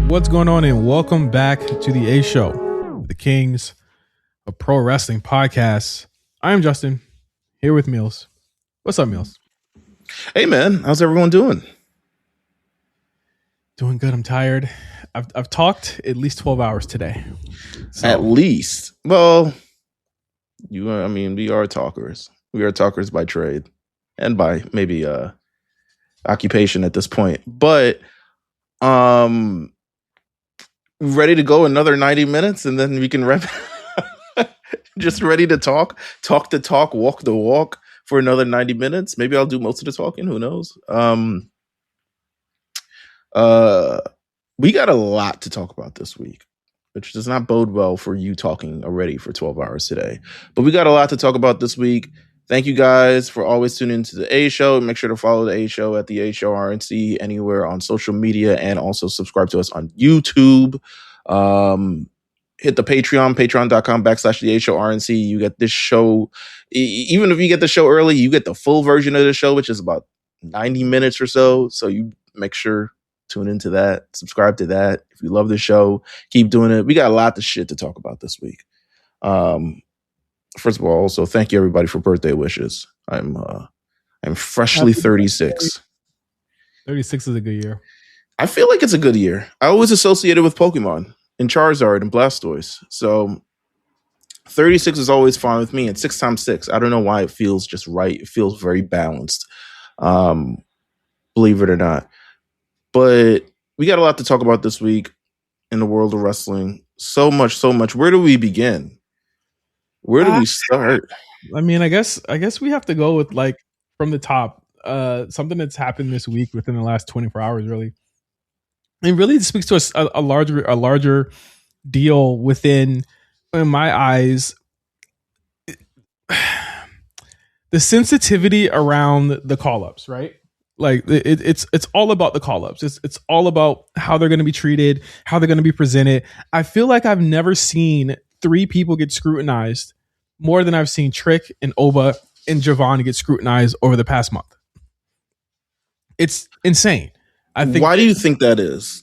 What's going on, and welcome back to the A Show, the Kings of Pro Wrestling Podcast. I am Justin, here with Meelz. What's up, Meelz? Hey, man. How's everyone doing? Doing good. I'm tired. I've talked at least 12 hours today. So. At least. Well, we are talkers. We are talkers by trade and by maybe occupation at this point. But ready to go another 90 minutes, and then we can just ready to talk the talk, walk the walk for another 90 minutes. Maybe I'll do most of the talking. Who knows? We got a lot to talk about this week, which does not bode well for you talking already for 12 hours today. But we got a lot to talk about this week. Thank you guys for always tuning into the A Show. Make sure to follow the A Show at the A Show RNC anywhere on social media, and also subscribe to us on YouTube. Hit the patreon.com/the A Show RNC. You get this show. Even if you get the show early, you get the full version of the show, which is about 90 minutes or so. So you make sure tune into that, subscribe to that. If you love the show, keep doing it. We got a lot of shit to talk about this week. First of all, also thank you everybody for birthday wishes. I'm freshly 36. 36 is a good year. I feel like it's a good year. I always associate it with Pokemon and Charizard and Blastoise. So 36 is always fine with me. And 6 times 6, I don't know why it feels just right. It feels very balanced. Believe it or not. But we got a lot to talk about this week in the world of wrestling. So much. Where do we begin? Where do we start? I mean, I guess we have to go with like from the top. Something that's happened this week within the last 24 hours, really. It really speaks to a larger deal within, in my eyes, the sensitivity around the call-ups, right? Like it's all about the call-ups. It's all about how they're going to be treated, how they're going to be presented. I feel like I've never seen 3 people get scrutinized more than I've seen Trick and Oba and Javon get scrutinized over the past month. It's insane. I think. Why do you think that is?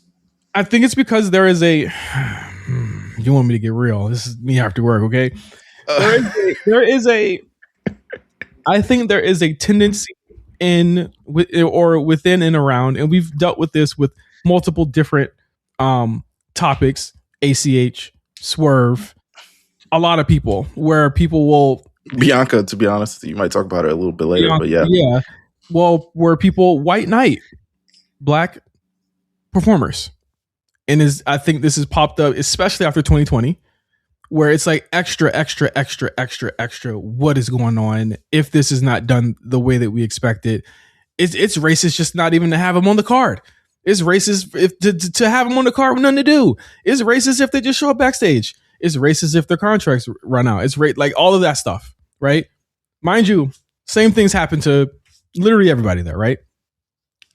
I think it's because there is a. You want me to get real? This is me after work, okay? There is a. I think there is a tendency within and around, and we've dealt with this with multiple different topics. ACH, Swerve, a lot of people where people will. Bianca, to be honest, you might talk about it a little bit later, but yeah. Yeah. Well, where people white knight black performers, and I think this has popped up, especially after 2020, where it's like extra. What is going on? If this is not done the way that we expect it, it's racist just not even to have them on the card. It's racist if to have them on the card with nothing to do. It's racist if they just show up backstage. It's racist if their contracts run out. It's like all of that stuff, right? Mind you, same things happen to literally everybody there, right?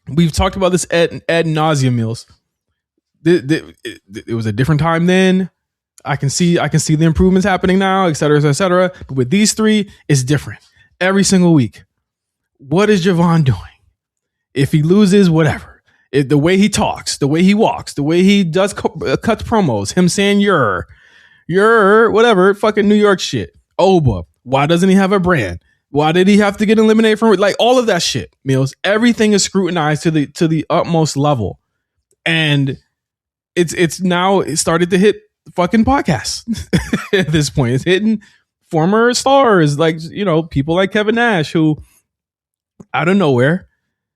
We've talked about this ad nauseum, Meelz. It was a different time then. I can see the improvements happening now, et cetera, et cetera. But with these 3, it's different every single week. What is Javon doing? If he loses, whatever. The way he talks, the way he walks, the way he does cuts promos, him saying you're whatever, fucking New York shit. Oba, why doesn't he have a brand? Why did he have to get eliminated from like all of that shit, Meelz? Everything is scrutinized to the utmost level, and it's now started to hit fucking podcasts at this point. It's hitting former stars like people like Kevin Nash, who out of nowhere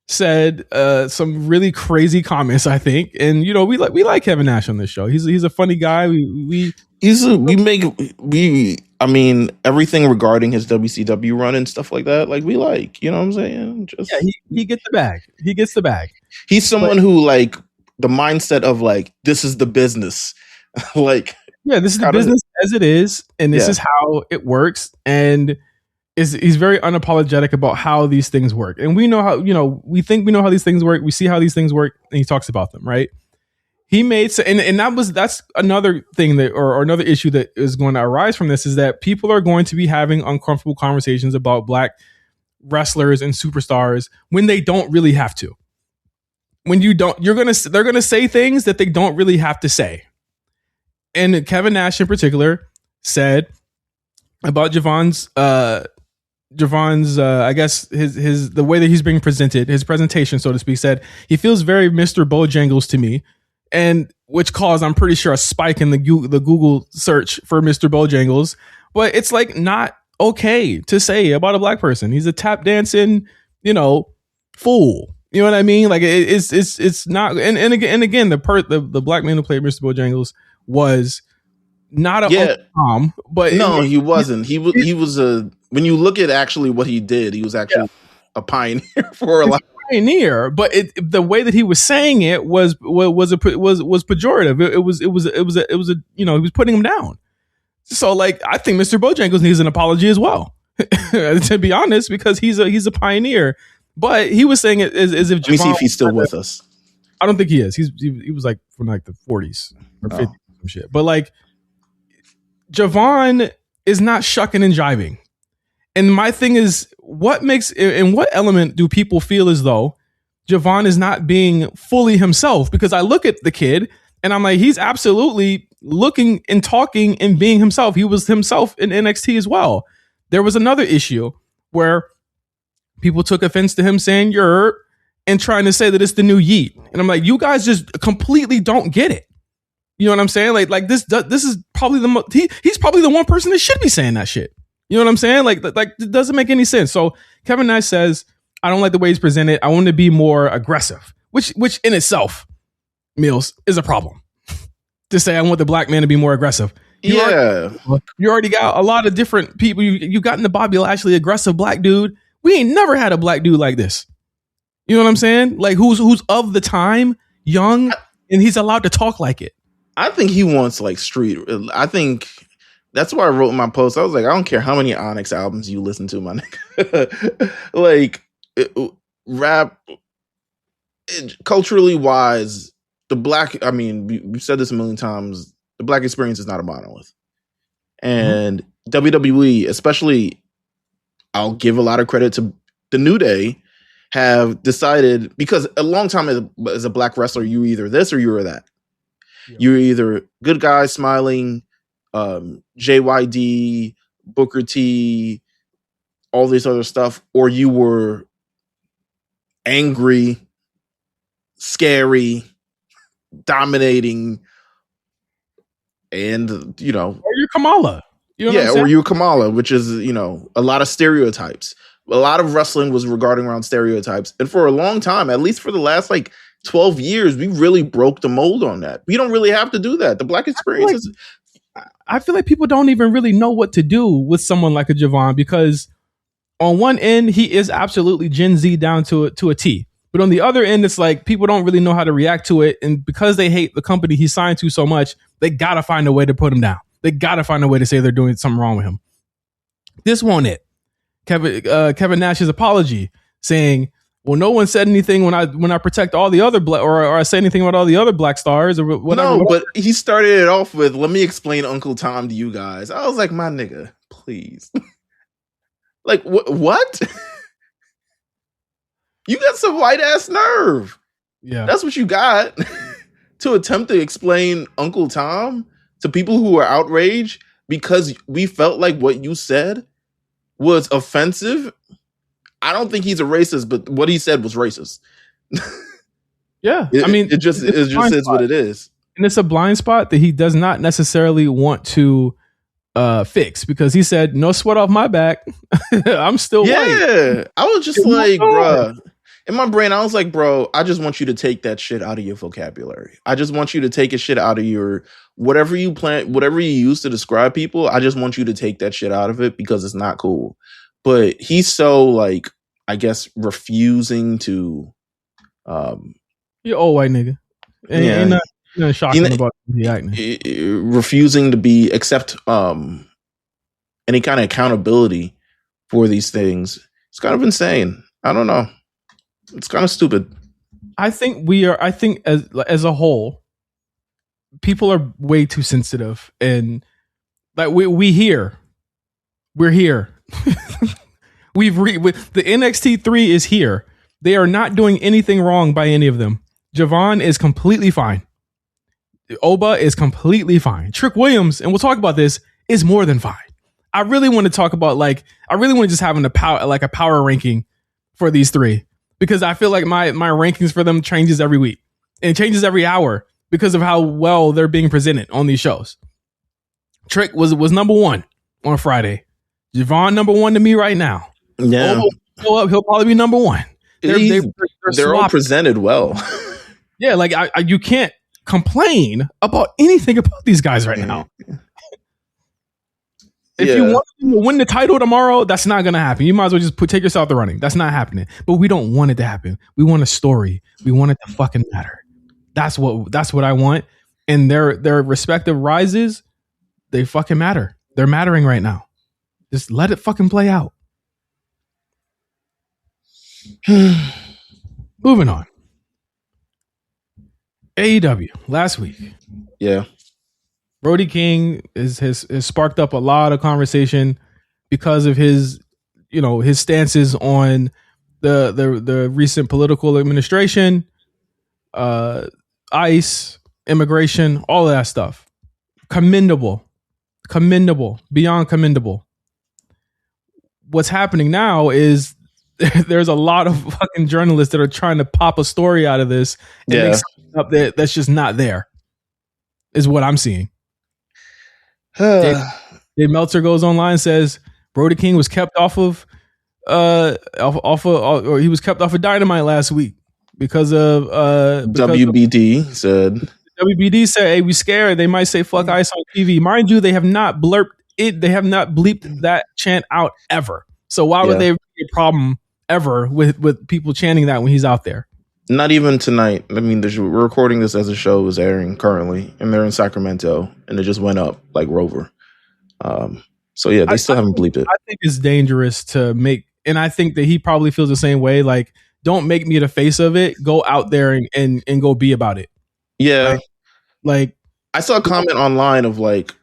said some really crazy comments, I think. And we like Kevin Nash on this show. He's a funny guy. I mean, everything regarding his WCW run and stuff like that, like we like, you know what I'm saying? He gets the bag. He gets the bag. He's someone who like the mindset of like, this is the business. Like, yeah, this is the business as it is, and this is how it works. And he's very unapologetic about how these things work. And we know how, we think we know how these things work. We see how these things work, and he talks about them, right? He made and that's another thing that or another issue that is going to arise from this, is that people are going to be having uncomfortable conversations about black wrestlers and superstars when they don't really have to. When they're gonna say things that they don't really have to say. And Kevin Nash in particular said about Javon's I guess his the way that he's being presented, his presentation, so to speak, said he feels very Mr. Bojangles to me, and which caused, I'm pretty sure, a spike in the Google search for Mr. Bojangles. But it's like not okay to say about a black person. He's a tap dancing, fool. You know what I mean? Like it's not. And again, the black man who played Mr. Bojangles was not a Tom, but no, he wasn't. He was a. When you look at actually what he did, he was actually a pioneer for a lot. Pioneer, but the way that he was saying it was pejorative. It was he was putting him down. So like, I think Mr. Bojangles needs an apology as well, to be honest, because he's a pioneer. But he was saying it as if. Let me see if he's still with us. I don't think he is. He was like from like the 40s or 50s or some shit. But like, Javon is not shucking and jiving. And my thing is, what element do people feel as though Javon is not being fully himself? Because I look at the kid and I'm like, he's absolutely looking and talking and being himself. He was himself in NXT as well. There was another issue where people took offense to him saying "you're" and trying to say that it's the new Yeet. And I'm like, you guys just completely don't get it. You know what I'm saying? Like this is probably he's probably the one person that should be saying that shit. You know what I'm saying? Like it doesn't make any sense. So Kevin Nash says, I don't like the way he's presented. I want to be more aggressive, which in itself, Meelz, is a problem. To say I want the black man to be more aggressive. You already got a lot of different people. You got in the Bobby Lashley aggressive black dude. We ain't never had a black dude like this. You know what I'm saying? Like who's of the time, young, and he's allowed to talk like it. I think he wants like street. I think that's why I wrote in my post. I was like, I don't care how many Onyx albums you listen to, my nigga. Like rap, culturally wise, the black. I mean, we've said this a million times. The black experience is not a monolith, and WWE, especially, I'll give a lot of credit to the New Day, have decided, because a long time as a black wrestler, you were either this or you were that. Yeah. You're either good guy smiling, JYD, Booker T, all this other stuff, or you were angry, scary, dominating, and or you're Kamala. You know or you're Kamala, which is a lot of stereotypes. A lot of wrestling was regarding around stereotypes, and for a long time, at least for the last 12 years, we really broke the mold on that. We don't really have to do that. The black experience is. I feel like people don't even really know what to do with someone like a Javon, because on one end, he is absolutely Gen Z down to a T. But on the other end, it's like people don't really know how to react to it. And because they hate the company he signed to so much, they got to find a way to put him down. They got to find a way to say they're doing something wrong with him. This won't it. Kevin Nash's apology saying, well, no one said anything when I protect all the other black, or I say anything about all the other black stars or whatever. No, but he started it off with, let me explain Uncle Tom to you guys. I was like, my nigga, please. Like, what? You got some white ass nerve. Yeah. That's what you got to attempt to explain Uncle Tom to people who are outraged because we felt like what you said was offensive. I don't think he's a racist, but what he said was racist. Yeah. It just is what it is. And it's a blind spot that he does not necessarily want to fix, because he said, no sweat off my back. I'm still white. Yeah. I was just like, bruh. In my brain, I was like, bro, I just want you to take that shit out of your vocabulary. I just want you to take a shit out of your whatever you use to describe people. I just want you to take that shit out of it because it's not cool. But he's so I guess refusing to you're old white nigga. Ain't nothing shocking about the acting. Refusing to accept any kind of accountability for these things. It's kind of insane. I don't know. It's kind of stupid. I think as a whole, people are way too sensitive, and like we're here. The NXT 3 is here. They are not doing anything wrong by any of them. Javon is completely fine. Oba is completely fine. Trick Williams, and we'll talk about this, is more than fine. I really want to talk about I really want to just having a power ranking for these three, because I feel like my rankings for them changes every week and it changes every hour because of how well they're being presented on these shows. Trick was number one on Friday. Javon number one to me right now. Yeah, he'll probably be number one. They're all presented well. Yeah, like you can't complain about anything about these guys right now. If you want to win the title tomorrow, that's not going to happen. You might as well just take yourself the running. That's not happening. But we don't want it to happen. We want a story. We want it to fucking matter. That's what I want. And their respective rises, they fucking matter. They're mattering right now. Just let it fucking play out. Moving on. AEW last week. Yeah. Brody King has sparked up a lot of conversation because of his stances on the recent political administration, ICE, immigration, all of that stuff. Commendable, beyond commendable. What's happening now is there's a lot of fucking journalists that are trying to pop a story out of this and make something up that's just not there, is what I'm seeing. Dave Meltzer goes online and says Brody King was kept off of he was kept off of Dynamite last week because of WBD said. WBD said, "Hey, we scared. They might say fuck ICE on TV." Mind you, they have not blurped it. They have not bleeped that chant out ever. So why would they be a problem ever with people chanting that when he's out there? Not even tonight. I mean, we're recording this as the show is airing currently, and they're in Sacramento, and it just went up like Rover. So yeah, they still haven't bleeped it. I think it's dangerous to make, and I think that he probably feels the same way. Like, don't make me the face of it. Go out there and go be about it. Yeah. Like I saw a comment online of like,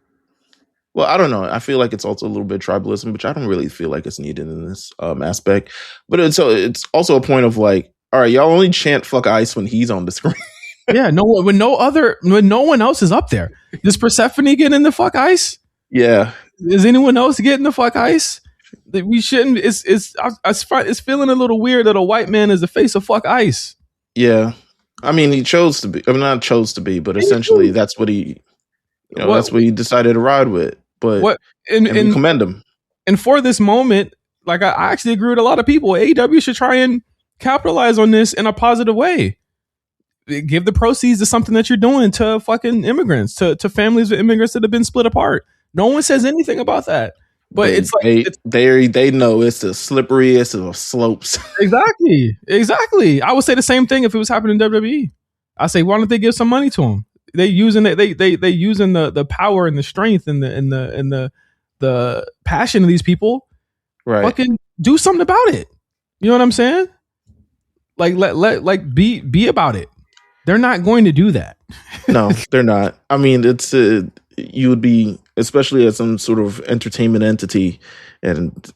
well, I don't know. I feel like it's also a little bit tribalism, which I don't really feel like it's needed in this aspect. But it's also a point of like, all right, y'all only chant "fuck ICE" when he's on the screen. Yeah, when no one else is up there. Does Persephone get in the fuck ICE? Yeah. Is anyone else getting the fuck ICE? That we shouldn't. It's feeling a little weird that a white man is the face of fuck ICE. Yeah, I mean, he chose to be. I mean, not chose to be, but essentially that's what he. That's what he decided to ride with. But and we commend him. And for this moment, like I actually agree with a lot of people. AEW should try and capitalize on this in a positive way. Give the proceeds to something that you're doing to fucking immigrants, to families of immigrants that have been split apart. No one says anything about that. But it's like they know it's the slipperiest of slopes. Exactly. I would say the same thing if it was happening in WWE. I say, why don't they give some money to them? They using it. They using the power and the strength and the passion of these people. Right. Fucking do something about it. You know what I'm saying? Like be about it. They're not going to do that. No, they're not. I mean, it's you would be, especially as some sort of entertainment entity, and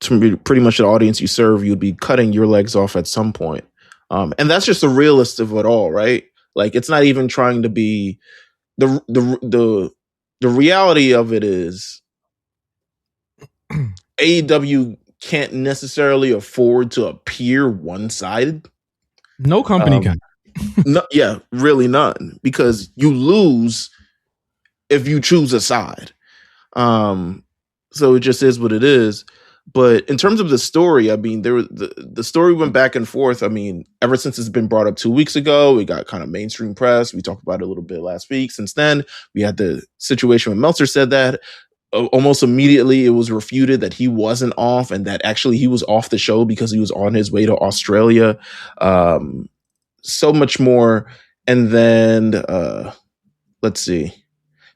to pretty much the audience you serve, you'd be cutting your legs off at some point. And that's just the realist of it all, right? Like, it's not even trying to be the reality of it is AEW can't necessarily afford to appear one-sided. No company can. No, yeah, really none, because you lose if you choose a side. So it just is what it is. But in terms of the story, I mean, the story went back and forth. I mean, ever since it's been brought up 2 weeks ago, it got kind of mainstream press. We talked about it a little bit last week. Since then, we had the situation when Meltzer said that. Almost immediately, it was refuted that he wasn't off and that actually he was off the show because he was on his way to Australia. So much more. And then, let's see.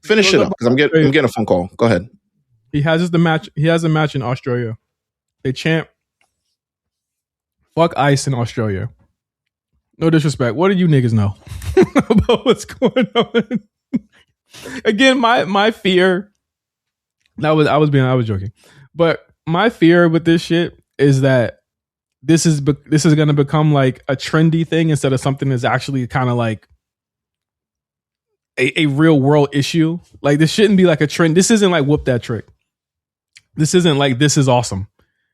Finish it up because I'm getting a phone call. Go ahead. He has a match in Australia. They chant "fuck ice" in Australia. No disrespect. What do you niggas know about what's going on? Again, my fear. I was joking, but my fear with this shit is that this is going to become like a trendy thing instead of something that's actually kind of like a real world issue. Like this shouldn't be like a trend. This isn't like whoop that trick. This isn't like this is awesome.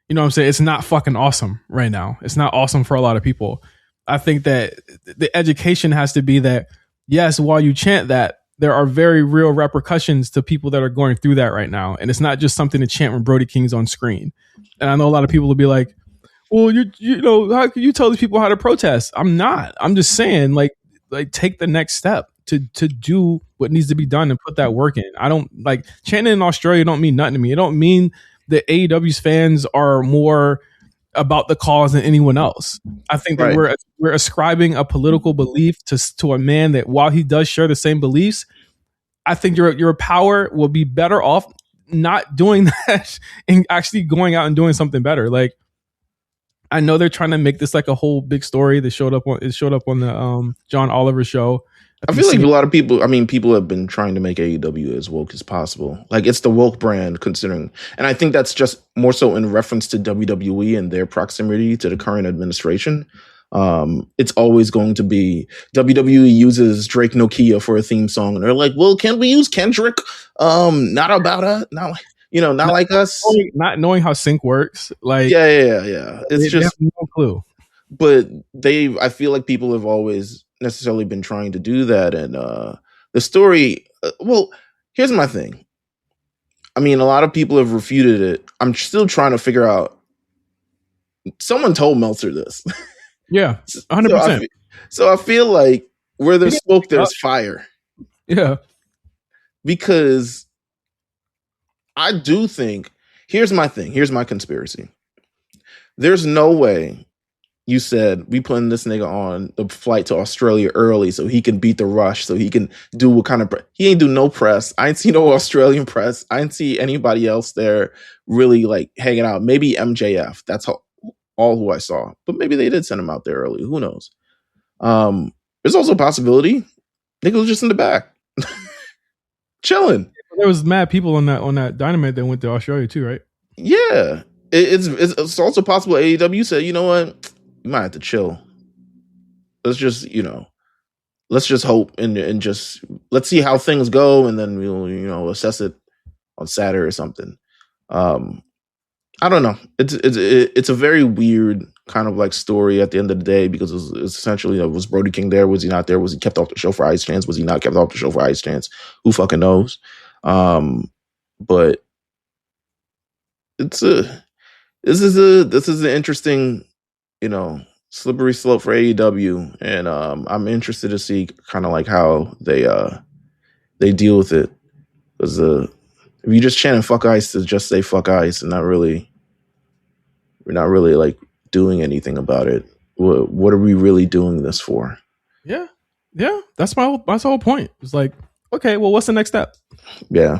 You know what I'm saying? It's not fucking awesome right now. It's not awesome for a lot of people. I think that the education has to be that, yes, while you chant that, there are very real repercussions to people that are going through that right now. And it's not just something to chant when Brody King's on screen. And I know a lot of people will be like, well, you know, how can you tell these people how to protest? I'm not. I'm just saying, like take the next step to do what needs to be done and put that work in. I don't like chanting in Australia don't mean nothing to me. It don't mean that AEW's fans are more about the cause than anyone else. I think that we're ascribing a political belief to a man that while he does share the same beliefs, I think your power will be better off not doing that and actually going out and doing something better. Like I know they're trying to make this like a whole big story that showed up on the John Oliver show. I feel like a lot of people, I mean, people have been trying to make AEW as woke as possible. Like it's the woke brand considering, and I think that's just more so in reference to WWE and their proximity to the current administration. It's always going to be WWE uses Drake Nokia for a theme song. And they're like, well, can we use Kendrick? Not about us. Not like us. Not knowing how sync works. Like, yeah. It's just have no clue. But I feel like people have always necessarily been trying to do that. And the story, well, here's my thing. I mean, a lot of people have refuted it. I'm still trying to figure out. Someone told Meltzer this. Yeah, 100%. So I feel like where there's smoke, there's fire. Yeah. Because I do think, here's my thing. Here's my conspiracy. There's no way you said we putting this nigga on the flight to Australia early so he can beat the rush, so he can do what kind of he ain't do no press. I ain't see no Australian press. I ain't see anybody else there really like hanging out. Maybe MJF. That's all who I saw. But maybe they did send him out there early. Who knows? There's also a possibility nigga was just in the back. Chilling. There was mad people on that Dynamite that went to Australia too, right? Yeah. It's also possible AEW said, you know what? You might have to chill. Let's just, let's just hope and just let's see how things go, and then we'll, assess it on Saturday or something. I don't know. It's a very weird kind of like story at the end of the day because it's essentially was Brody King there? Was he not there? Was he kept off the show for Ice Chance? Was he not kept off the show for Ice Chance? Who fucking knows? But this is an interesting, slippery slope for AEW, and I'm interested to see kind of like how they deal with it. Because if you just chanting "fuck Ice" to just say "fuck Ice" and we're not really like doing anything about it, what are we really doing this for? Yeah, that's my whole point. It's like, okay, well, what's the next step? Yeah.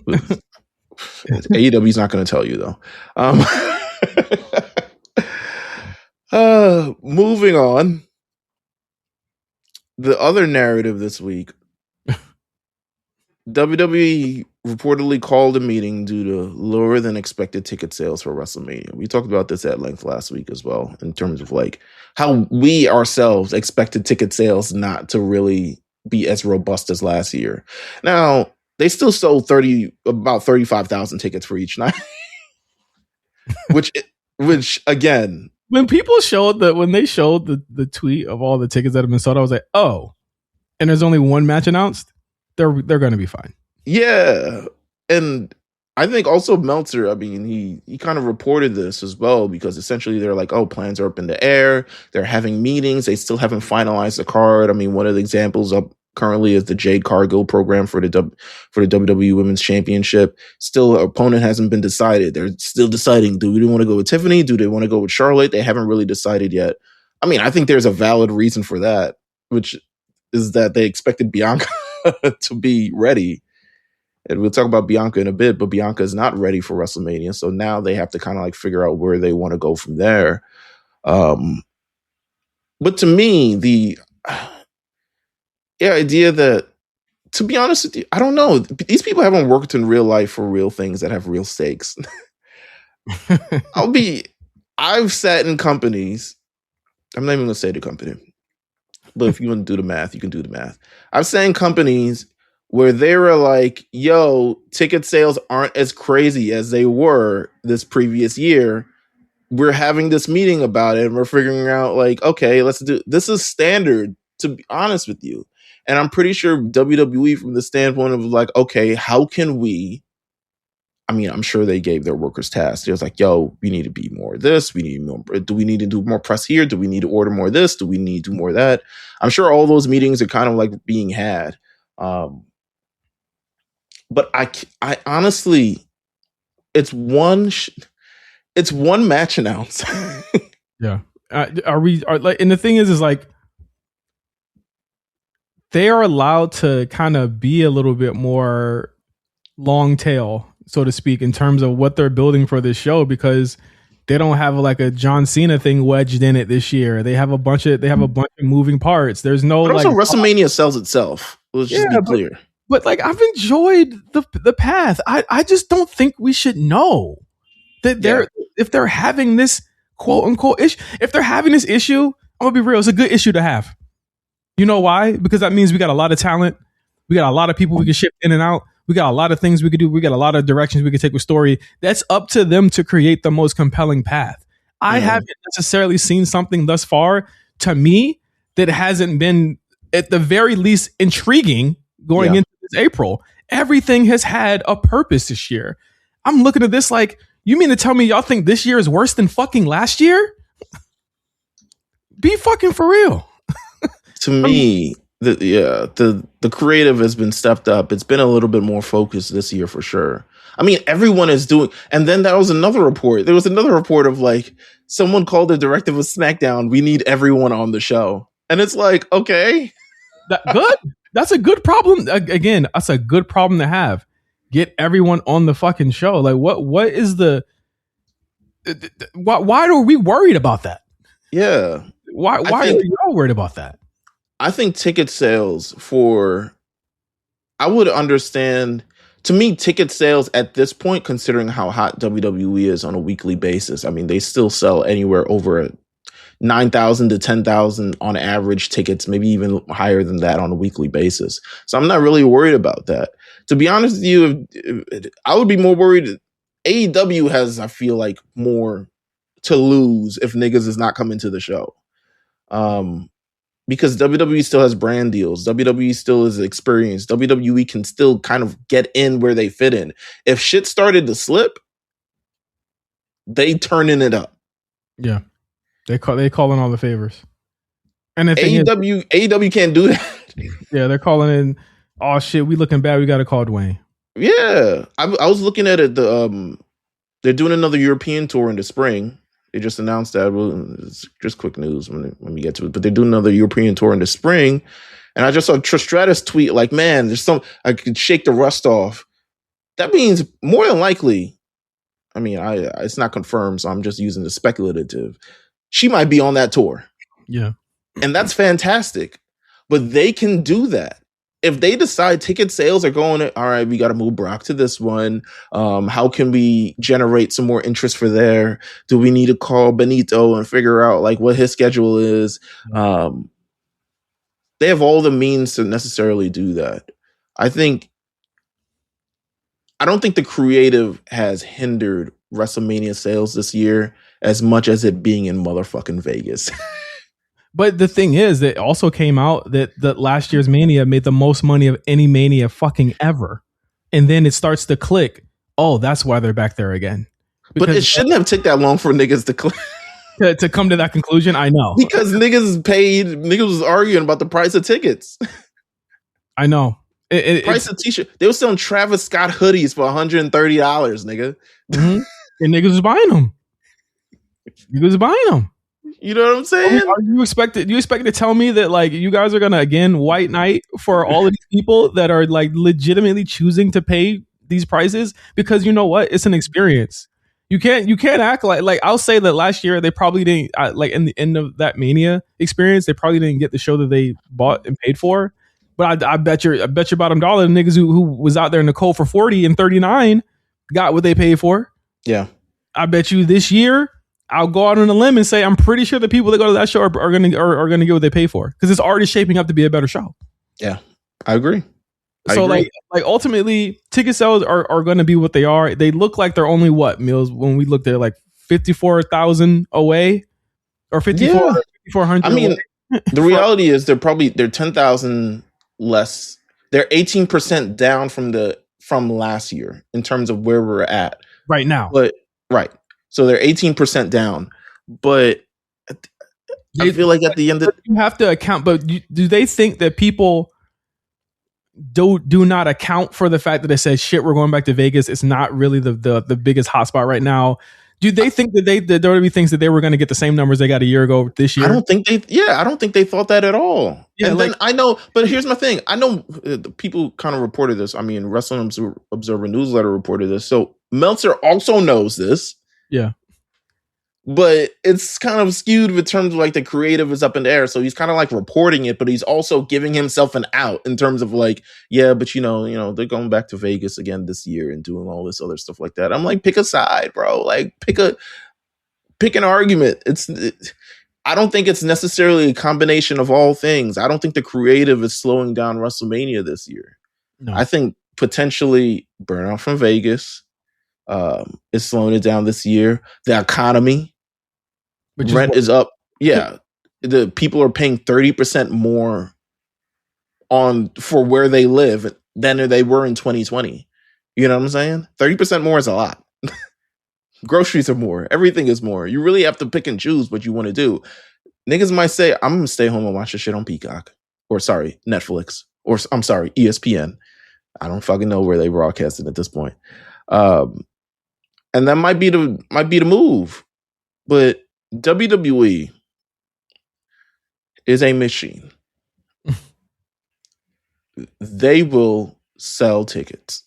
AEW's not going to tell you though. Moving on. The other narrative this week, WWE reportedly called a meeting due to lower than expected ticket sales for WrestleMania. We talked about this at length last week as well, in terms of like how we ourselves expected ticket sales not to really be as robust as last year. Now, they still sold about 35,000 tickets for each night, which again, when they showed the tweet of all the tickets that have been sold, I was like, oh, and there's only one match announced. They're going to be fine. Yeah. And I think also Meltzer, I mean, he kind of reported this as well, because essentially they're like, oh, plans are up in the air. They're having meetings. They still haven't finalized the card. I mean, one of the examples up currently is the Jade Cargill program for the WWE Women's Championship. Still, opponent hasn't been decided. They're still deciding, do we want to go with Tiffany? Do they want to go with Charlotte? They haven't really decided yet. I mean, I think there's a valid reason for that, which is that they expected Bianca to be ready. And we'll talk about Bianca in a bit, but Bianca is not ready for WrestleMania. So now they have to kind of like figure out where they want to go from there. But to me, the idea that, to be honest with you, I don't know. These people haven't worked in real life for real things that have real stakes. I've sat in companies. I'm not even going to say the company, but if you want to do the math, you can do the math. I've sat in companies where they were like, yo, ticket sales aren't as crazy as they were this previous year. We're having this meeting about it and we're figuring out like, okay, this is standard, to be honest with you. And I'm pretty sure WWE, from the standpoint of like, okay, how can we, I mean, I'm sure they gave their workers tasks. It was like, yo, we need to be more of this. We need more. Do we need to do more press here? Do we need to order more of this? Do we need to do more of that? I'm sure all those meetings are kind of like being had. But I honestly, it's one match announced. Yeah. And the thing is like, they are allowed to kind of be a little bit more long tail, so to speak, in terms of what they're building for this show, because they don't have like a John Cena thing wedged in it this year. They have a bunch of moving parts. There's no, but also like, WrestleMania sells itself. Let's just be clear. But like, I've enjoyed the path. I just don't think we should know that if they're having this quote unquote issue. If they're having this issue, I'm gonna be real. It's a good issue to have. You know why? Because that means we got a lot of talent. We got a lot of people we can ship in and out. We got a lot of things we could do. We got a lot of directions we could take with story. That's up to them to create the most compelling path. I haven't necessarily seen something thus far, to me, that hasn't been at the very least intriguing going into this April. Everything has had a purpose this year. I'm looking at this like, you mean to tell me y'all think this year is worse than fucking last year? Be fucking for real. To me, the creative has been stepped up. It's been a little bit more focused this year for sure. I mean, everyone is doing, and then there was another report. There was another report of like, someone called the directive of SmackDown, we need everyone on the show. And it's like, okay. Good. That's a good problem. Again, that's a good problem to have. Get everyone on the fucking show. Like, what is the, why are we worried about that? Yeah. Why are y'all worried about that? I think ticket sales I would understand. To me, ticket sales at this point, considering how hot WWE is on a weekly basis, I mean, they still sell anywhere over 9,000 to 10,000 on average tickets, maybe even higher than that on a weekly basis. So I'm not really worried about that. To be honest with you, I would be more worried. AEW has, I feel like, more to lose if niggas is not coming to the show. Because WWE still has brand deals. WWE still is experienced. WWE can still kind of get in where they fit in. If shit started to slip, they turning it up. Yeah. They call in all the favors. And the AEW can't do that. Yeah, they're calling in, oh shit, we looking bad, we gotta call Dwayne. Yeah. I was looking at it, they're doing another European tour in the spring. They just announced that. Well, it's just quick news when we get to it. But they're doing another European tour in the spring. And I just saw Trish Stratus tweet like, man, I could shake the rust off. That means more than likely, I mean, it's not confirmed, so I'm just using the speculative. She might be on that tour. Yeah. And that's fantastic. But they can do that. If they decide ticket sales are going, all right, we got to move Brock to this one. How can we generate some more interest for there? Do we need to call Benito and figure out like what his schedule is? They have all the means to necessarily do that. I don't think the creative has hindered WrestleMania sales this year as much as it being in motherfucking Vegas. But the thing is, it also came out that last year's Mania made the most money of any Mania fucking ever. And then it starts to click. Oh, that's why they're back there again. But it shouldn't have took that long for niggas to click. To come to that conclusion, I know. Because niggas was arguing about the price of tickets. I know. Price of t-shirt. They were selling Travis Scott hoodies for $130, nigga. Mm-hmm. And niggas was buying them. You know what I'm saying? Are you expected to tell me that like you guys are gonna again white knight for all of these people that are like legitimately choosing to pay these prices? Because you know what, it's an experience. You can't act like I'll say that last year they probably didn't like in the end of that Mania experience they probably didn't get the show that they bought and paid for. But I bet your bottom dollar the niggas who was out there in the cold for 40 and 39 got what they paid for. Yeah. I bet you this year I'll go out on a limb and say I'm pretty sure the people that go to that show are gonna get what they pay for because it's already shaping up to be a better show. Yeah, I agree. Like ultimately, ticket sales are going to be what they are. They look like they're only what Meelz when we looked they're like 54,000 away or 5,400. I mean, the reality is they're 10,000 less. They're 18% down from last year in terms of where we're at right now. But right. So they're 18% down, but I feel like at the end of you have to account. But do they think that people do not account for the fact that they said shit? We're going back to Vegas. It's not really the biggest hotspot right now. Do they think that the WWE thinks that they were going to get the same numbers they got a year ago this year? I don't think they thought that at all. Yeah, and then I know, but here's my thing. I know people kind of reported this. I mean, Wrestling Observer newsletter reported this. So Meltzer also knows this. Yeah. But it's kind of skewed in terms of like the creative is up in the air. So he's kind of like reporting it, but he's also giving himself an out in terms of like, yeah, but you know, they're going back to Vegas again this year and doing all this other stuff like that. I'm like, pick a side, bro. Like pick an argument. I don't think it's necessarily a combination of all things. I don't think the creative is slowing down WrestleMania this year. No. I think potentially burnout from Vegas is slowing it down this year. The economy. Rent is up. Yeah. The people are paying 30% more for where they live than they were in 2020. You know what I'm saying? 30% more is a lot. Groceries are more. Everything is more. You really have to pick and choose what you want to do. Niggas might say, I'm going to stay home and watch this shit on Peacock. Or sorry, Netflix. Or I'm sorry, ESPN. I don't fucking know where they broadcast it at this point. And that might be the move. But WWE is a machine. They will sell tickets.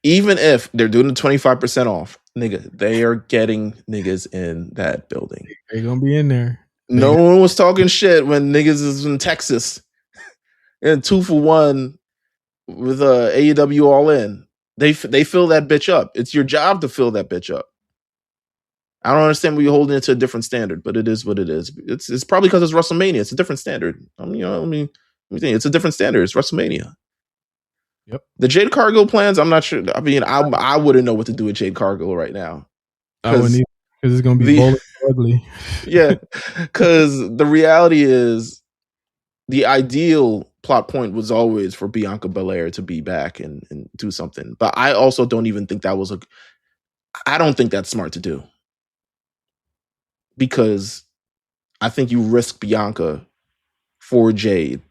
Even if they're doing the 25% off, nigga, they are getting niggas in that building. They're going to be in there. No one was talking shit when niggas is in Texas and 2 for 1 with AEW All In. They fill that bitch up. It's your job to fill that bitch up. I don't understand why you're holding it to a different standard, but it is what it is. It's probably because it's WrestleMania. It's a different standard. Let me think. It's a different standard. It's WrestleMania. Yep. The Jade Cargill plans, I'm not sure. I mean, I wouldn't know what to do with Jade Cargill right now. I wouldn't either, because it's going to be ugly. Yeah, because the reality is the ideal plot point was always for Bianca Belair to be back and do something. But I also don't even think that was I don't think that's smart to do. Because I think you risk Bianca for Jade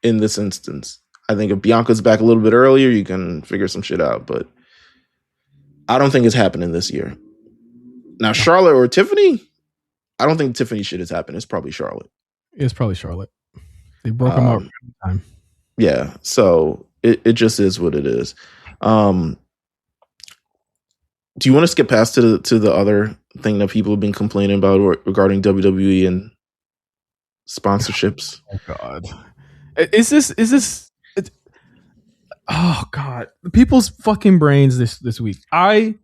in this instance. I think if Bianca's back a little bit earlier, you can figure some shit out. But I don't think it's happening this year. Now, Charlotte or Tiffany, I don't think Tiffany shit has happened. It's probably Charlotte. It's probably Charlotte. They broke them up every time. Yeah, so it just is what it is. Do you want to skip past to the other thing that people have been complaining about regarding WWE and sponsorships? Oh God, is this? Oh God, people's fucking brains this week. I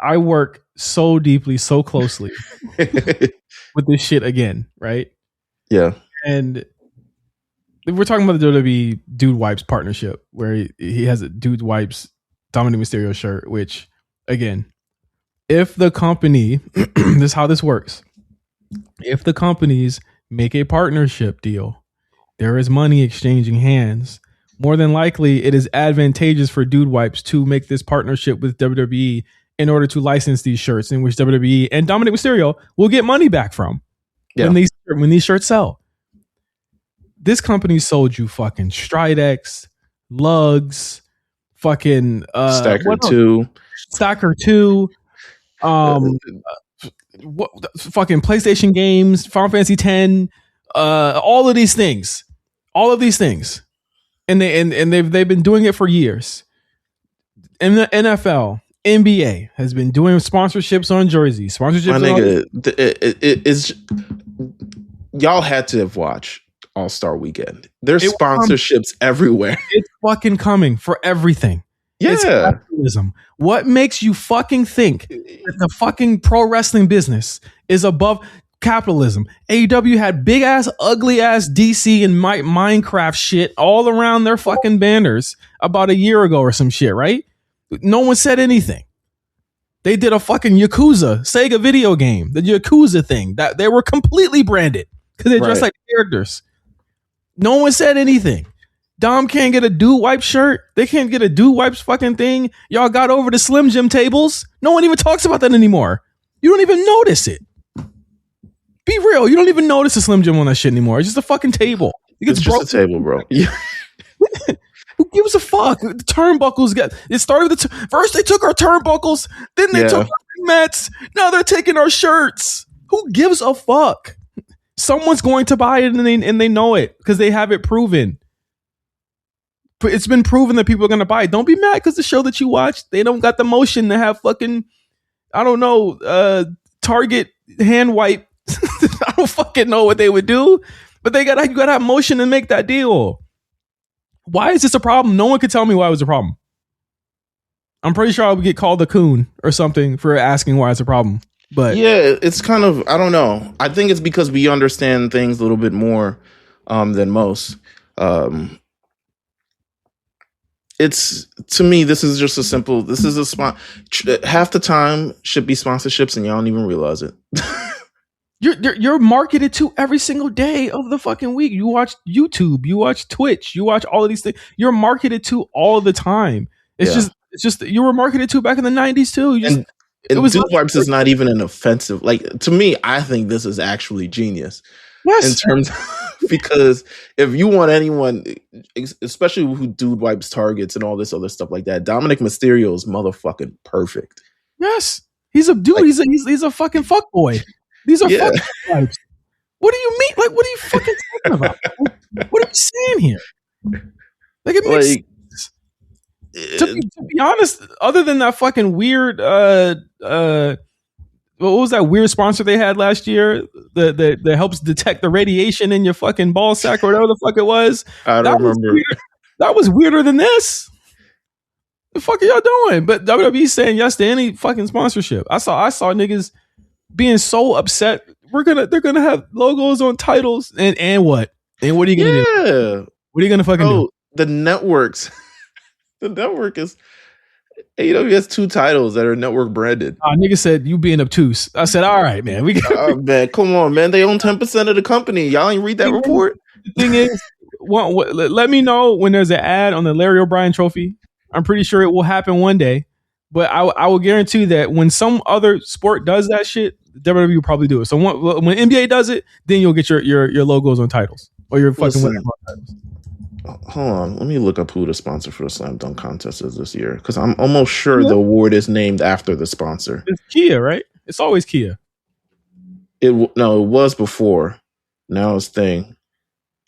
work so deeply, so closely with this shit again, right? Yeah, and we're talking about the WWE Dude Wipes partnership, where he has a Dude Wipes Dominic Mysterio shirt, which. Again, if the company, this is how this works. If the companies make a partnership deal, there is money exchanging hands. More than likely, it is advantageous for Dude Wipes to make this partnership with WWE in order to license these shirts, in which WWE and Dominic Mysterio will get money back from when these shirts sell. This company sold you fucking Stridex, lugs, fucking Stacker 2. Stacker 2. what fucking PlayStation games, Final Fantasy 10, all of these things, and they've been doing it for years. And the NFL, NBA has been doing sponsorships on jerseys. Sponsorships. My nigga, it's y'all had to have watched All-Star Weekend. There's sponsorships everywhere. It's fucking coming for everything. Yeah. It's capitalism. What makes you fucking think that the fucking pro wrestling business is above capitalism? AEW had big ass, ugly ass DC and Minecraft shit all around their fucking banners about a year ago or some shit, right? No one said anything. They did a fucking Yakuza Sega video game, the Yakuza thing that they were completely branded because they dressed like characters. No one said anything. Dom can't get a Dude Wipe shirt. They can't get a Dude Wipes fucking thing. Y'all got over the Slim Jim tables. No one even talks about that anymore. You don't even notice it. Be real. You don't even notice the Slim Jim on that shit anymore. It's just a fucking table. It's just a table, bro. Yeah. Who gives a fuck? The turnbuckles it started with first they took our turnbuckles, then they took our mats. Now they're taking our shirts. Who gives a fuck? Someone's going to buy it and they know it because they have it proven. It's been proven that people are going to buy it. Don't be mad because the show that you watched, they don't got the motion to have fucking, I don't know, Target hand wipe. I don't fucking know what they would do, but you got to have motion and make that deal. Why is this a problem? No one could tell me why it was a problem. I'm pretty sure I would get called a coon or something for asking why it's a problem. But yeah, it's kind of, I don't know. I think it's because we understand things a little bit more than most. It's, to me, this is just half the time should be sponsorships and y'all don't even realize it. You're marketed to every single day of the fucking week. You watch YouTube, you watch Twitch, you watch all of these things. You're marketed to all the time. It's just you were marketed to back in the 90s too. And Dude Wipes is not even an offensive. Like, to me, I think this is actually genius. Yes. In terms because if you want anyone, especially who Dude Wipes targets and all this other stuff like that, Dominic Mysterio is motherfucking perfect. Yes. He's a dude. Like, he's a fucking fuckboy. These are fucking wipes. What do you mean? Like, what are you fucking talking about? What are you saying here? Like, it makes sense. To be honest, other than that fucking weird, what was that weird sponsor they had last year that helps detect the radiation in your fucking ball sack or whatever the fuck it was? I don't remember. That was weirder than this. The fuck are y'all doing? But WWE saying yes to any fucking sponsorship. I saw niggas being so upset. They're gonna have logos on titles and what? And what are you gonna do? What are you gonna fucking do? The networks. The network is AEW has 2 titles that are network branded. Nigga said you being obtuse. I said, all right, man. Man, come on, man. They own 10% of the company. Y'all ain't read that report. The thing is, let me know when there's an ad on the Larry O'Brien trophy. I'm pretty sure it will happen one day. But I will guarantee that when some other sport does that shit, WWE will probably do it. So when NBA does it, then you'll get your logos on titles or your fucking winners on titles. Hold on, let me look up who the sponsor for the Slam Dunk contest is this year, because I'm almost sure the award is named after the sponsor. It's Kia, right? It's always Kia. It was before. Now it's Thing.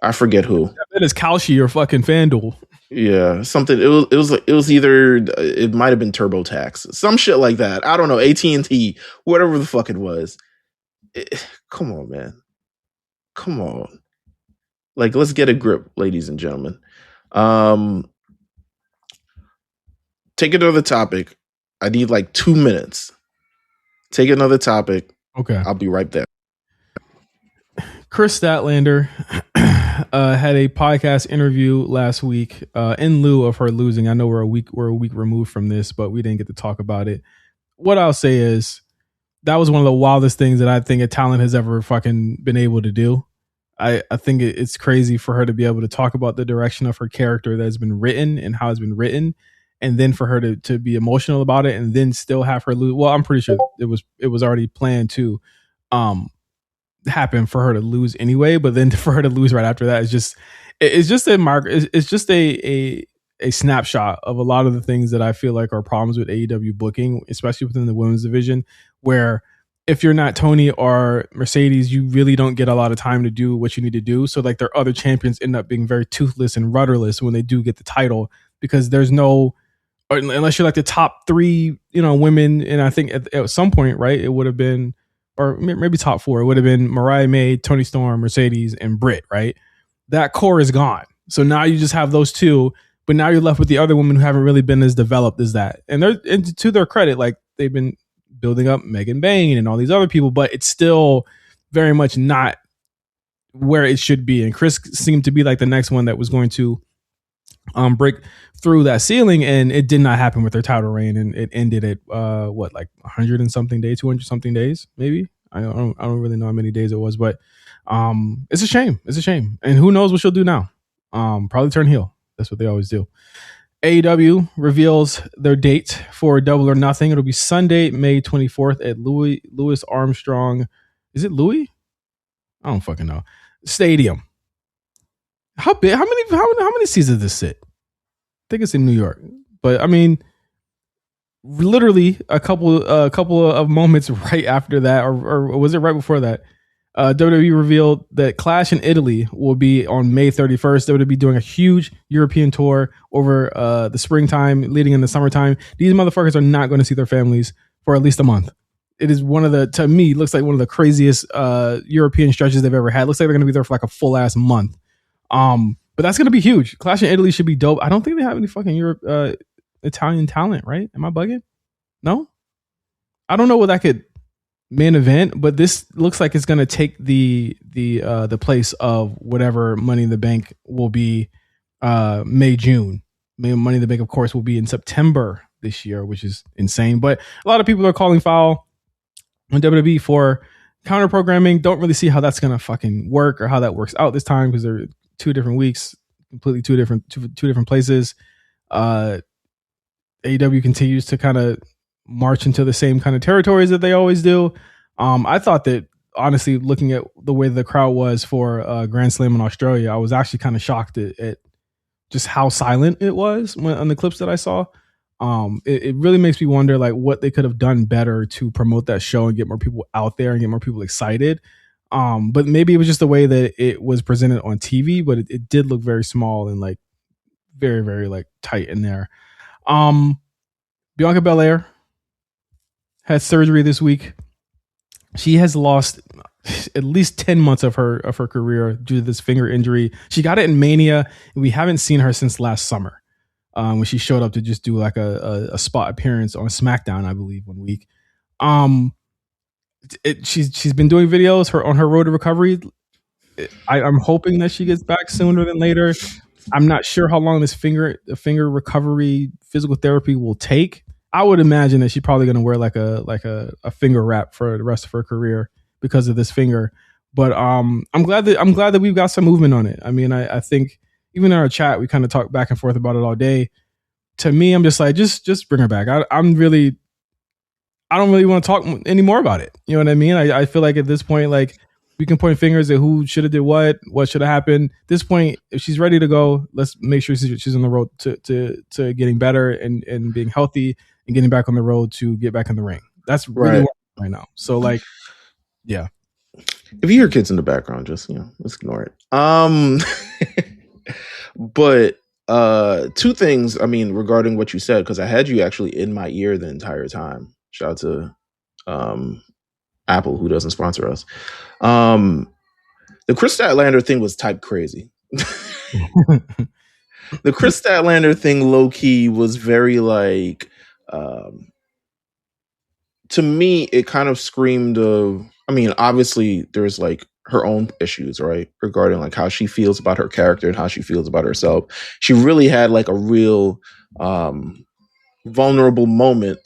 I forget who. That is Kalshi or fucking FanDuel. Yeah, something. It was either, it might have been TurboTax, some shit like that. I don't know. AT&T, whatever the fuck it was. Come on, man. Come on. Like, let's get a grip, ladies and gentlemen. Take another topic. I need like 2 minutes. Take another topic. Okay. I'll be right there. Chris Statlander had a podcast interview last week in lieu of her losing. I know we're a week removed from this, but we didn't get to talk about it. What I'll say is that was one of the wildest things that I think a talent has ever fucking been able to do. I think it's crazy for her to be able to talk about the direction of her character that has been written and how it's been written, and then for her to be emotional about it and then still have her lose. Well, I'm pretty sure it was already planned to happen for her to lose anyway, but then for her to lose right after that is just a snapshot of a lot of the things that I feel like are problems with AEW booking, especially within the women's division, where if you're not Tony or Mercedes, you really don't get a lot of time to do what you need to do. So like their other champions end up being very toothless and rudderless when they do get the title, because there's no, or unless you're like the top 3, women. And I think at some point, right, it would have been, or maybe top 4, it would have been Mariah May, Toni Storm, Mercedes, and Britt, right? That core is gone. So now you just have those 2, but now you're left with the other women who haven't really been as developed as that. And to their credit, like they've been building up Megan Bain and all these other people, but it's still very much not where it should be. And Chris seemed to be like the next one that was going to break through that ceiling, and it did not happen with their title reign, and it ended at like 100 and something days, 200 something days, maybe. I don't really know how many days it was, but it's a shame. It's a shame, and who knows what she'll do now? Probably turn heel. That's what they always do. AEW reveals their date for Double or Nothing. It'll be Sunday, May 24th at Louis Armstrong. Is it Louis? I don't fucking know. Stadium. How big? How many seats does this sit? I think it's in New York, but I mean, literally a couple of moments right after that, or was it right before that? WWE revealed that Clash in Italy will be on May 31st. They would be doing a huge European tour over the springtime, leading in the summertime. These motherfuckers are not going to see their families for at least a month. It is one of the, to me, looks like one of the craziest European stretches they've ever had. Looks like they're going to be there for like a full ass month. But that's going to be huge. Clash in Italy should be dope. I don't think they have any fucking Italian talent, right? Am I bugging? No? I don't know what that could main event, but this looks like it's going to take the place of whatever Money in the Bank will be June. Money in the Bank, of course, will be in September this year, which is insane. But a lot of people are calling foul on WWE for counter programming. Don't really see how that's going to fucking work or how that works out this time, because they're 2 different weeks, completely two different places. AEW continues to kind of march into the same kind of territories that they always do. I thought that, honestly, looking at the way the crowd was for Grand Slam in Australia, I was actually kind of shocked at just how silent it was on the clips that I saw. It really makes me wonder like what they could have done better to promote that show and get more people out there and get more people excited. But maybe it was just the way that it was presented on TV, but it did look very small and like very, very like tight in there. Bianca Belair had surgery this week. She has lost at least 10 months of her career due to this finger injury. She got it in Mania, and we haven't seen her since last summer, when she showed up to just do like a spot appearance on SmackDown, I believe, one week. She's been doing videos on her road to recovery. I'm hoping that she gets back sooner than later. I'm not sure how long this finger recovery physical therapy will take. I would imagine that she's probably going to wear like a finger wrap for the rest of her career because of this finger. But I'm glad that we've got some movement on it. I mean, I think even in our chat we kind of talk back and forth about it all day. To me, I'm just like, just bring her back. I don't really want to talk anymore about it. You know what I mean? I feel like at this point, like, we can point fingers at who should have did what should have happened. At this point, if she's ready to go, let's make sure she's on the road to getting better and being healthy and getting back on the road to get back in the ring. That's really right now. So like, yeah. If you hear kids in the background, just ignore it. But 2 things, I mean, regarding what you said, because I had you actually in my ear the entire time. Shout out to Apple, who doesn't sponsor us. The Chris Statlander thing was type crazy. The Chris Statlander thing, low key, was very like, to me, it kind of screamed of, I mean, obviously there's like her own issues, right? Regarding like how she feels about her character and how she feels about herself. She really had like a real vulnerable moment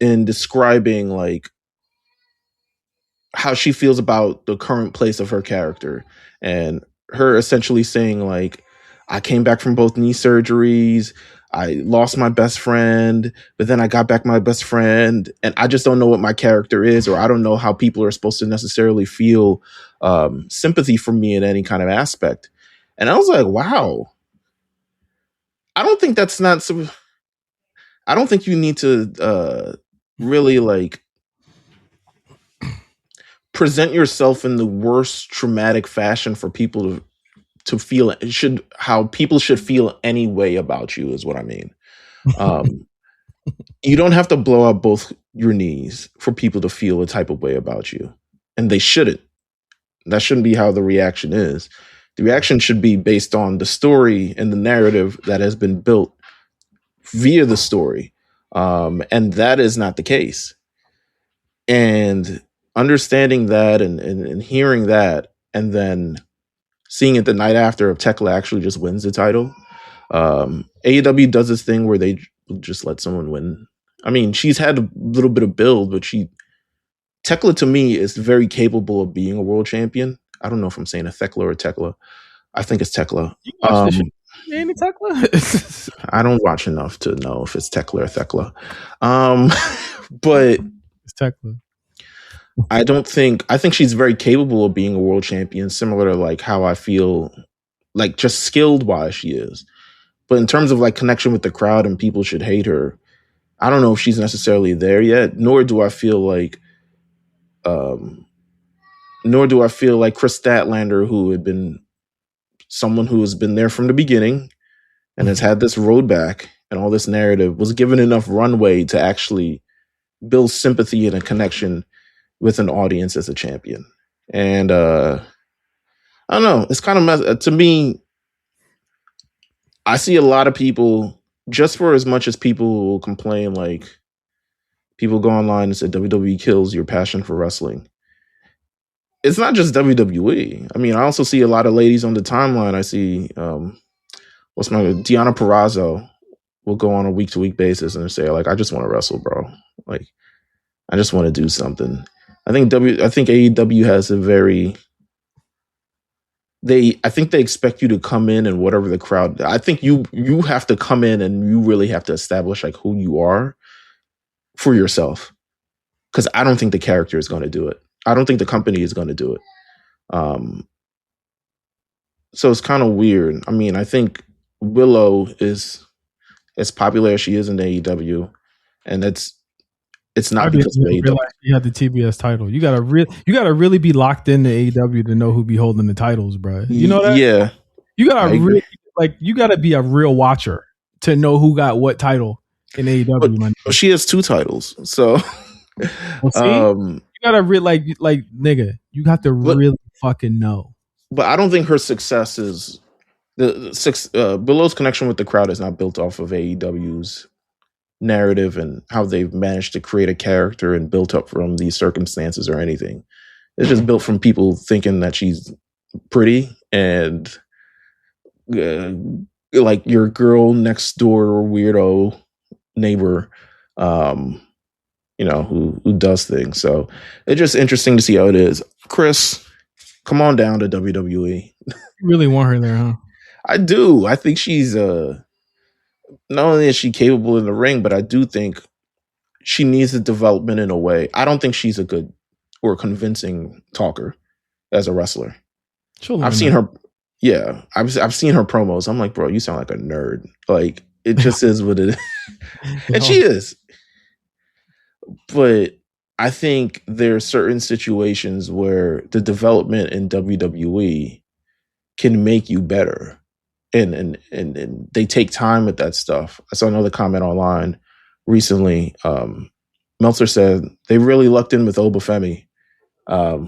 in describing like how she feels about the current place of her character, and her essentially saying like, I came back from both knee surgeries. I lost my best friend, but then I got back my best friend, and I just don't know what my character is, or I don't know how people are supposed to necessarily feel sympathy for me in any kind of aspect. And I was like, wow, I don't think that's not so. I don't think you need to really like present yourself in the worst traumatic fashion for people to feel how people should feel anyway about you is what I mean. You don't have to blow out both your knees for people to feel a type of way about you, and they shouldn't. That shouldn't be how the reaction is. The reaction should be based on the story and the narrative that has been built via the story, and that is not the case. And understanding that and hearing that, and then seeing it the night after if Tekla actually just wins the title. AEW does this thing where they just let someone win. I mean, she's had a little bit of build, but Tekla to me is very capable of being a world champion. I don't know if I'm saying a Thekla or a Tekla. I think it's Tekla. You watch the shit. Any Tekla? I don't watch enough to know if it's Tekla or Thekla. But it's Tekla. I think she's very capable of being a world champion, similar to like how I feel like just skilled wise she is. But in terms of like connection with the crowd and people should hate her, I don't know if she's necessarily there yet, nor do I feel like Chris Statlander, who had been someone who has been there from the beginning and has had this road back and all this narrative, was given enough runway to actually build sympathy and a connection with an audience as a champion. And I don't know, it's kind of to me, I see a lot of people, just for as much as people will complain, like people go online and say WWE kills your passion for wrestling. It's not just WWE. I mean, I also see a lot of ladies on the timeline. I see Deonna Purrazzo will go on a week-to-week basis and say, like, I just want to wrestle, bro. Like, I just want to do something. I think AEW has I think they expect you to come in and whatever the crowd. I think you have to come in and you really have to establish like who you are for yourself. Because I don't think the character is going to do it. I don't think the company is going to do it. So it's kind of weird. I mean, I think Willow is as popular as she is in AEW, and it's not because of AEW. You had the TBS title. You gotta really be locked into AEW to know who be holding the titles, bro. You know that? Yeah. You gotta be a real watcher to know who got what title in AEW. But she has 2 titles, so you gotta really like nigga. You have to really fucking know. But I don't think her success is Willow's connection with the crowd is not built off of AEW's narrative and how they've managed to create a character and built up from these circumstances or anything. It's just built from people thinking that she's pretty and like your girl next door or weirdo neighbor, who does things. So it's just interesting to see how it is. Chris, come on down to WWE. You really want her there, huh? I do. I think she's not only is she capable in the ring, but I do think she needs a development in a way. I don't think she's a good or convincing talker as a wrestler. I've seen her. Yeah, I've seen her promos. I'm like, bro, you sound like a nerd. Like, it just is what it is. And she is. But I think there are certain situations where the development in WWE can make you better. And they take time with that stuff. I saw another comment online recently. Meltzer said they really lucked in with Obafemi because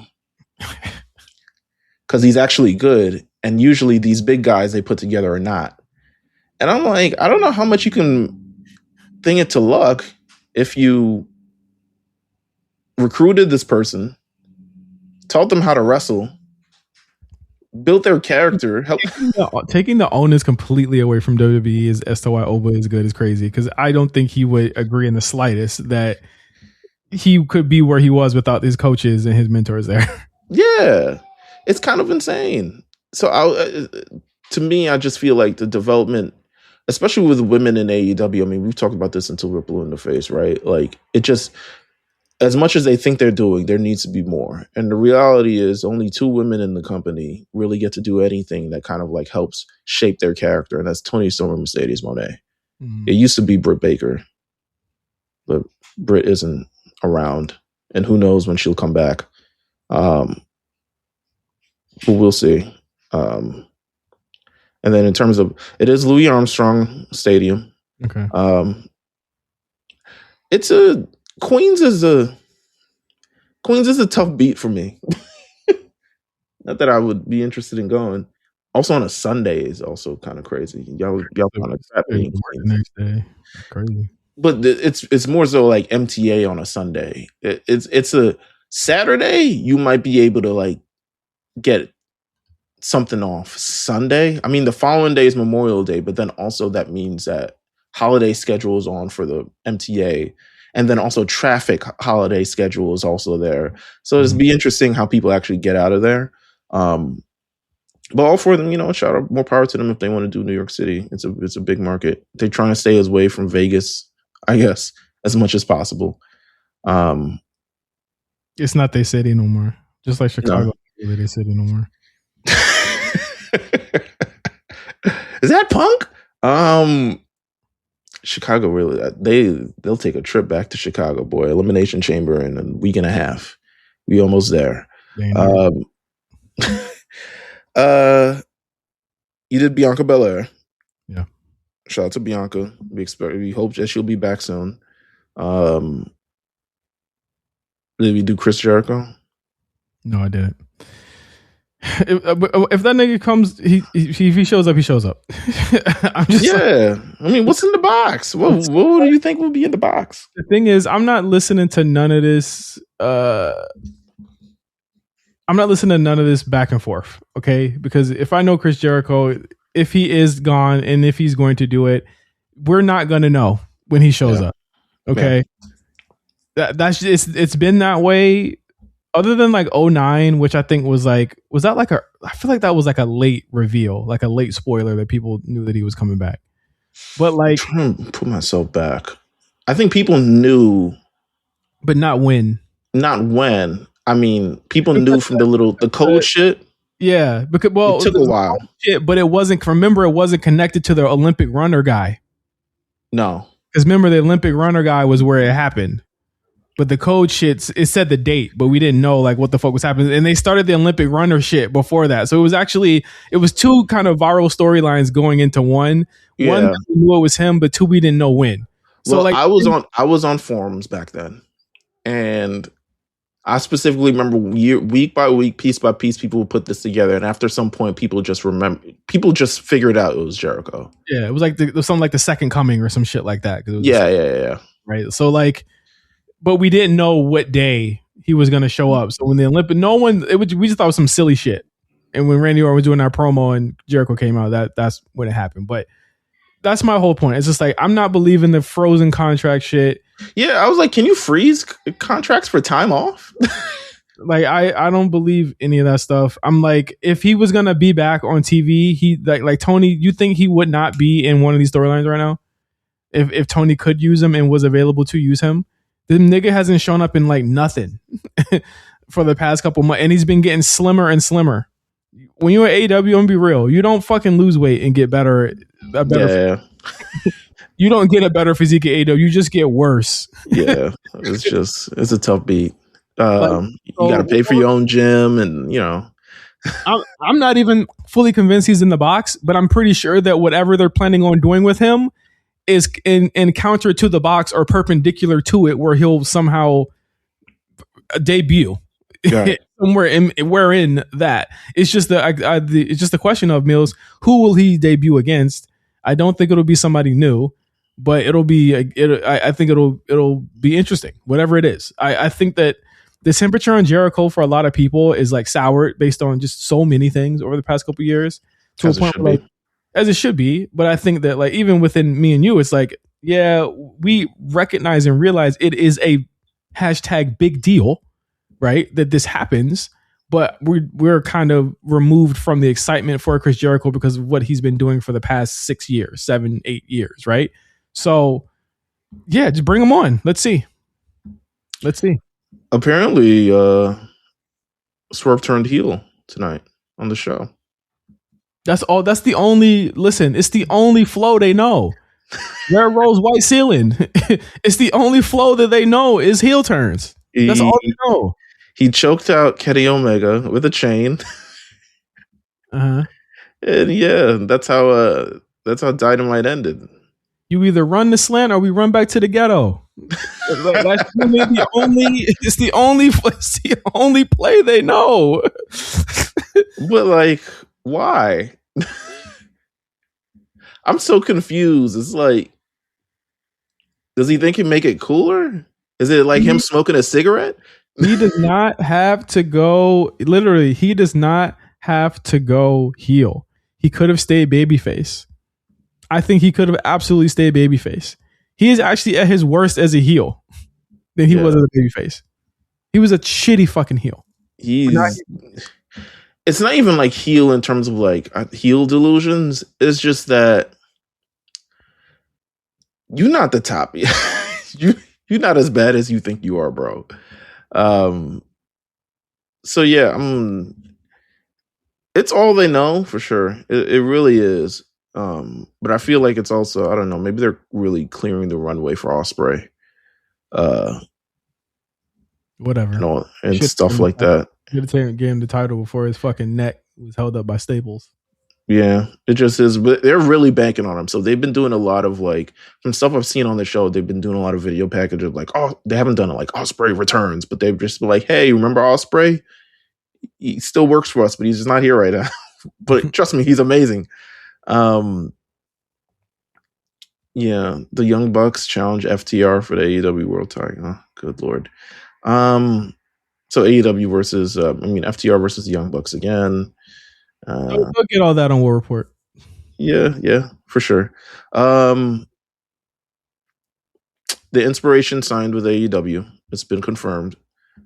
he's actually good. And usually these big guys they put together are not. And I'm like, I don't know how much you can think it to luck if you recruited this person, taught them how to wrestle, built their character. Taking the onus completely away from WWE as to why Oba is good is crazy, because I don't think he would agree in the slightest that he could be where he was without his coaches and his mentors there. Yeah, it's kind of insane. So to me, I just feel like the development, especially with women in AEW, I mean, we've talked about this until we're blue in the face, right? Like, it just, as much as they think they're doing, there needs to be more. And the reality is only 2 women in the company really get to do anything that kind of like helps shape their character. And that's Toni Storm and Mercedes Moné. It used to be Britt Baker, but Britt isn't around. And who knows when she'll come back. But we'll see. And then in terms of, it is Louis Armstrong Stadium. Okay. Queens is a tough beat for me. Not that I would be interested in going. Also on a Sunday is also kind of crazy. Y'all kind of the next day. Crazy. But it's more so like MTA on a Sunday. It's a Saturday. You might be able to like get something off. Sunday, I mean, the following day is Memorial Day, but then also that means that holiday schedule is on for the MTA, and then also traffic holiday schedule is also there. So it'll be interesting how people actually get out of there. But all for them, shout out, more power to them if they want to do New York City. It's a big market. They're trying to stay away from Vegas, I guess, as much as possible. It's not their city no more. Just like Chicago, no. Their city no more. Is that Punk? Chicago really they'll take a trip back to Chicago, boy. Elimination Chamber in a week and a half. We almost there. You did Bianca Belair. Yeah. Shout out to Bianca. We hope that she'll be back soon. Did we do Chris Jericho? No, I didn't. If that nigga comes, if he shows up, he shows up. I'm just I mean, what's in the box? What do you think will be in the box? The thing is, I'm not listening to none of this. I'm not listening to none of this back and forth. Okay, because if I know Chris Jericho, if he is gone and if he's going to do it, we're not going to know when he shows up. Okay, that's just, it's been that way. Other than like 09, which I think was that like I feel like that was like a late reveal, like a late spoiler that people knew that he was coming back. But like, I'm trying to put myself back. I think people knew, but not when. Not when. I mean, people knew from the code shit. Yeah, because it took a while. Shit, but it wasn't. Remember, it wasn't connected to the Olympic runner guy. No, because remember, the Olympic runner guy was where it happened. But the code shit, it said the date, but we didn't know like what the fuck was happening. And they started the Olympic runner shit before that. So it was two kind of viral storylines going into one. Yeah. One, we knew it was him, but two, we didn't know when. So well, like I was on forums back then. And I specifically remember week by week, piece by piece, people would put this together. And after some point, people just figured out it was Jericho. Yeah. It was like something like the second coming or some shit like that. Yeah. Right. So like, but we didn't know what day he was going to show up. So when the Olympic, we just thought it was some silly shit. And when Randy Orton was doing our promo and Jericho came out, that's when it happened. But that's my whole point. It's just like, I'm not believing the frozen contract shit. Yeah. I was like, can you freeze contracts for time off? Like, I don't believe any of that stuff. I'm like, if he was going to be back on TV, he like Tony, you think he would not be in one of these storylines right now? If Tony could use him and was available to use him? The nigga hasn't shown up in like nothing for the past couple months, and he's been getting slimmer and slimmer. When you're at AEW, I'm gonna be real, you don't fucking lose weight and get better. You don't get a better physique at AEW. You just get worse. Yeah, it's a tough beat. You got to pay for your own gym, and I'm not even fully convinced he's in the box, but I'm pretty sure that whatever they're planning on doing with him is in counter to the box or perpendicular to it, where he'll somehow debut somewhere in that. It's just it's just the question of Meelz, who will he debut against? I don't think it'll be somebody new, but it'll be. I think it'll be interesting. Whatever it is, I think that the temperature on Jericho for a lot of people is like soured based on just so many things over the past couple of years to a point where, like, as it should be. But I think that like even within me and you, it's like, yeah, we recognize and realize it is a hashtag big deal, right? That this happens, but we're kind of removed from the excitement for Chris Jericho because of what he's been doing for the past 6 years, 7, 8 years, right? So yeah, just bring him on. Let's see. Apparently, Swerve turned heel tonight on the show. That's all. That's the only. Listen, it's the only flow they know. Red Rose, White Ceiling. It's the only flow that they know is heel turns. That's all they know. He choked out Kenny Omega with a chain. Uh-huh. And yeah, that's how Dynamite ended. You either run the slant or we run back to the ghetto. That's it's the only play they know. But like, why? I'm so confused. It's like, does he think he'd make it cooler? Is it like him smoking a cigarette? He does not have to go. Literally, he does not have to go heel. He could have stayed babyface. I think he could have absolutely stayed babyface. He is actually at his worst as a heel than he was as a babyface. He was a shitty fucking heel. It's not even like heel in terms of like heel delusions. It's just that you're not the top. You're not as bad as you think you are, bro. So yeah, it's all they know for sure. It really is. But I feel like it's also, I don't know, maybe they're really clearing the runway for Ospreay. Whatever. And stuff like that. Gave him the title before his fucking neck was held up by staples. Yeah, it just is. But they're really banking on him. So they've been doing a lot of like, from stuff I've seen on the show, they've been doing a lot of video packages like, oh, they haven't done it like Ospreay returns, but they've just been like, hey, remember Ospreay? He still works for us, but he's just not here right now. But trust me, he's amazing. Yeah, the Young Bucks challenge FTR for the AEW World Title. Oh, good lord. So AEW versus, FTR versus the Young Bucks again. They'll get all that on War Report. Yeah, for sure. The Inspiration signed with AEW. It's been confirmed.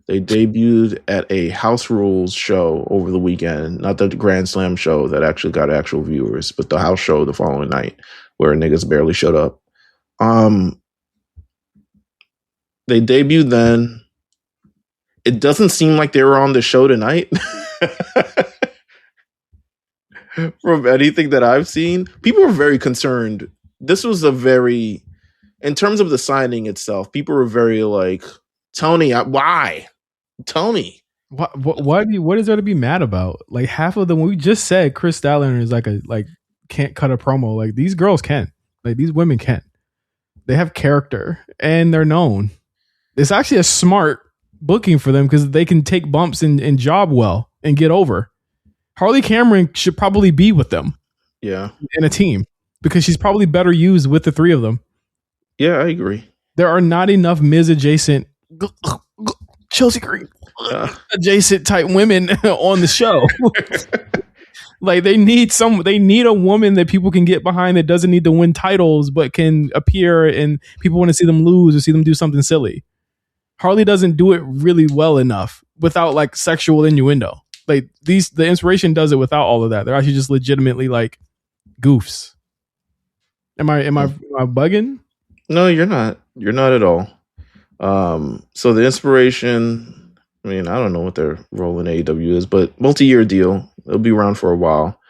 They debuted at a House Rules show over the weekend, not the Grand Slam show that actually got actual viewers, but the house show the following night where niggas barely showed up. They debuted then. It doesn't seem like they were on the show tonight. From anything that I've seen, people were very concerned. This was in terms of the signing itself, people were very like, Tony, why? Tony. What is there to be mad about? Like half of them, we just said Chris Statlander is can't cut a promo. Like these girls can. Like these women can. They have character and they're known. It's actually a smart booking for them because they can take bumps and job well and get over. Harley Cameron should probably be with them. Yeah. In a team because she's probably better used with the three of them. Yeah, I agree. There are not enough Miz adjacent Chelsea Green adjacent type women on the show. Like they need a woman that people can get behind that doesn't need to win titles but can appear and people want to see them lose or see them do something silly. Harley doesn't do it really well enough without like sexual innuendo. Like the Inspiration does it without all of that. They're actually just legitimately like goofs. Am I bugging? No, you're not. You're not at all. So the Inspiration, I don't know what their role in AEW is, but multi-year deal. They'll be around for a while.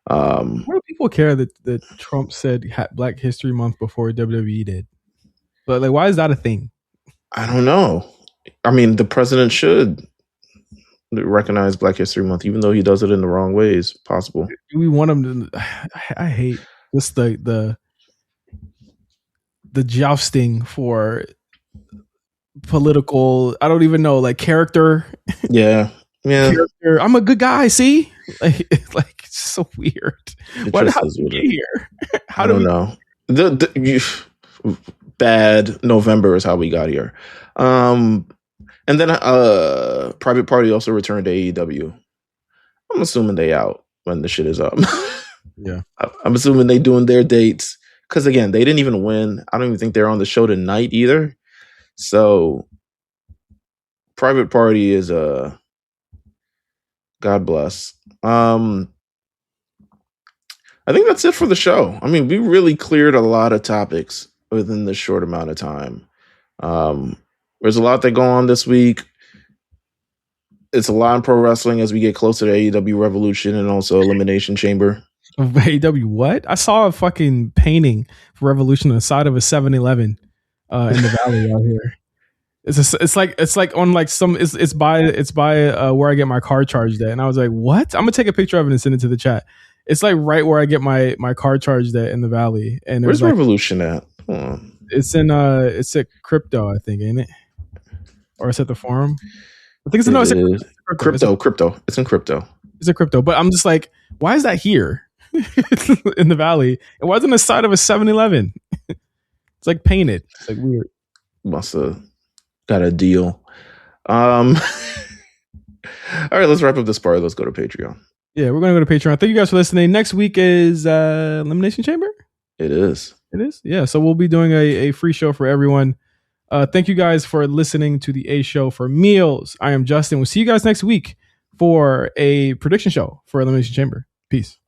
Why do people care that Trump said Black History Month before WWE did? But like, why is that a thing? I don't know. The president should recognize Black History Month, even though he does it in the wrong ways possible. Do we want him to? I hate just the jousting for political. I don't even know, like character. Yeah. Character. I'm a good guy. See, like it's so weird. How did we get here? I don't know. Bad November is how we got here. And then Private Party also returned to AEW. I'm assuming they out when the shit is up. Yeah. I'm assuming they doing their dates. Because again, they didn't even win. I don't even think they're on the show tonight either. So Private Party is God bless. I think that's it for the show. We really cleared a lot of topics within this short amount of time. There's a lot that go on this week. It's a lot in pro wrestling as we get closer to AEW Revolution and also Elimination Chamber. AEW what? I saw a fucking painting for Revolution on the side of a 7-Eleven in the valley out here. It's like on like some it's by where I get my car charged at, and I was like, what? I'm gonna take a picture of it and send it to the chat. It's like right where I get my car charged at in the valley. And where's like, Revolution at? Hold on. It's at crypto, I think, ain't it? Or it's at the forum. I think it's crypto. It's in crypto. It's a crypto, but I'm just like, why is that here in the valley? It wasn't the side of a 7-Eleven. It's like painted. It's like weird. Must have got a deal. All right, let's wrap up this part. Let's go to Patreon. Yeah, we're gonna go to Patreon. Thank you guys for listening. Next week is Elimination Chamber. It is. Yeah, so we'll be doing a free show for everyone. Thank you guys for listening to the A Show. For Meelz, I am Justin. We'll see you guys next week for a prediction show for Elimination Chamber. Peace.